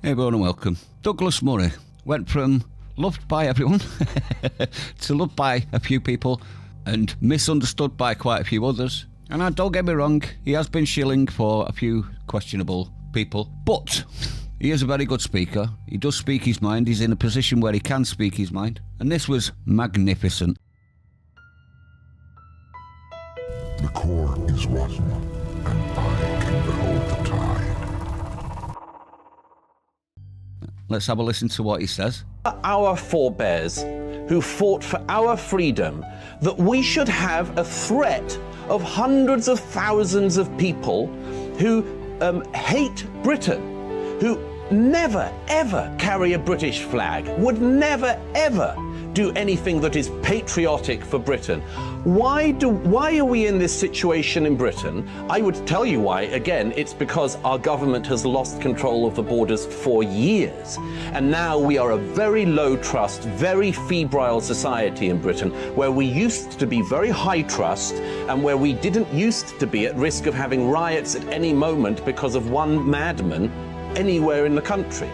Hey everyone and welcome. Douglas Murray went from loved by everyone to loved by a few people and misunderstood by quite a few others. And don't get me wrong, he has been shilling for a few questionable people, but he is a very good speaker. He does speak his mind. He's in a position where he can speak his mind. And this was magnificent. The core is one, and I can behold the tide. Let's have a listen to what he says. Our forebears who fought for our freedom, that we should have a threat of hundreds of thousands of people who hate Britain, who never ever carry a British flag, would never ever do anything that is patriotic for Britain. Why are we in this situation in Britain? I would tell you why. Again, it's because our government has lost control of the borders for years. And now we are a very low trust, very febrile society in Britain, where we used to be very high trust and where we didn't used to be at risk of having riots at any moment because of one madman anywhere in the country.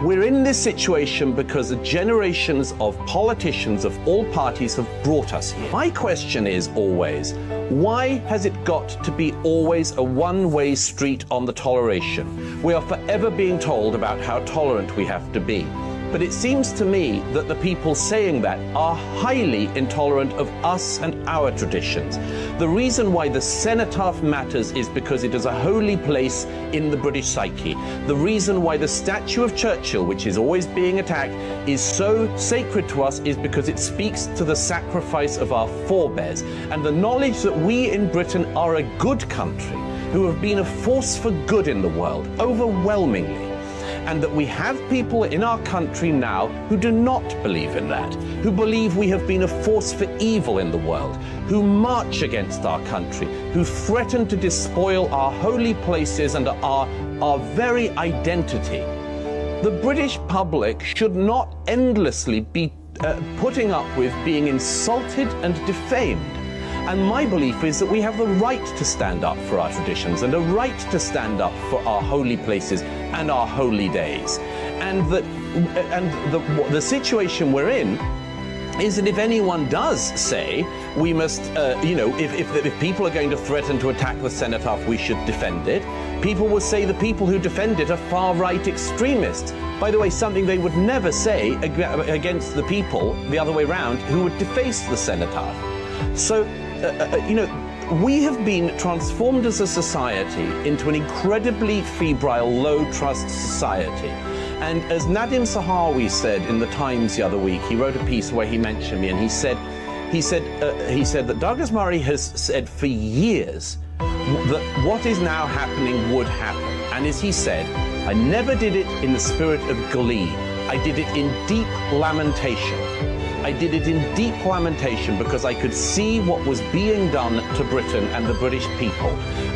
We're in this situation because generations of politicians of all parties have brought us here. My question is always, why has it got to be always a one-way street on the toleration? We are forever being told about how tolerant we have to be. But it seems to me that the people saying that are highly intolerant of us and our traditions. The reason why the cenotaph matters is because it is a holy place in the British psyche. The reason why the statue of Churchill, which is always being attacked, is so sacred to us is because it speaks to the sacrifice of our forebears and the knowledge that we in Britain are a good country who have been a force for good in the world, overwhelmingly. And that we have people in our country now who do not believe in that, who believe we have been a force for evil in the world, who march against our country, who threaten to despoil our holy places and our very identity. The British public should not endlessly be putting up with being insulted and defamed. And my belief is that we have the right to stand up for our traditions and a right to stand up for our holy places and our holy days. And that the situation we're in is that if anyone does say we must, if people are going to threaten to attack the cenotaph, we should defend it, people will say the people who defend it are far-right extremists. By the way, something they would never say against the people, the other way around, who would deface the cenotaph. So, we have been transformed as a society into an incredibly febrile, low-trust society. And as Nadim Sahawi said in the Times the other week, he wrote a piece where he mentioned me, and he said that Douglas Murray has said for years that what is now happening would happen. And as he said, I never did it in the spirit of glee. I did it in deep lamentation. I did it in deep lamentation because I could see what was being done to Britain and the British people.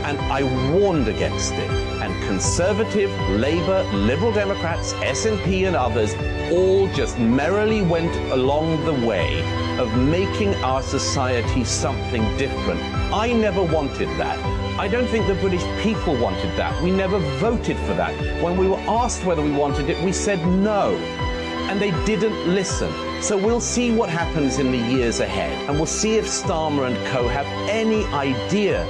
And I warned against it. And Conservative, Labour, Liberal Democrats, SNP and others all just merrily went along the way of making our society something different. I never wanted that. I don't think the British people wanted that. We never voted for that. When we were asked whether we wanted it, we said no. And they didn't listen. So we'll see what happens in the years ahead. And we'll see if Starmer and co have any idea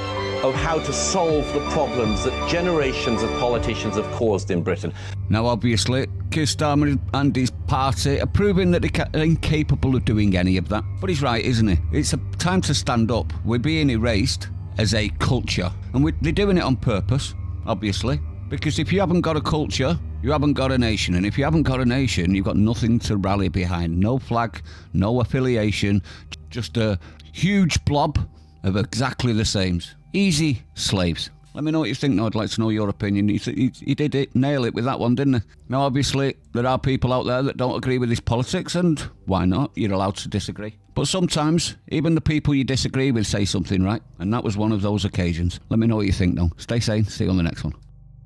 of how to solve the problems that generations of politicians have caused in Britain. Now, obviously, Keir Starmer and his party are proving that they're incapable of doing any of that. But he's right, isn't he? It's a time to stand up. We're being erased as a culture. And they're doing it on purpose, obviously. Because if you haven't got a culture, you haven't got a nation. And if you haven't got a nation, you've got nothing to rally behind. No flag, no affiliation, just a huge blob of exactly the same. Easy slaves. Let me know what you think now. I'd like to know your opinion. He did nail it with that one, didn't he? Now, obviously, there are people out there that don't agree with his politics, and why not? You're allowed to disagree. But sometimes, even the people you disagree with say something right, and that was one of those occasions. Let me know what you think, though. Stay sane. See you on the next one.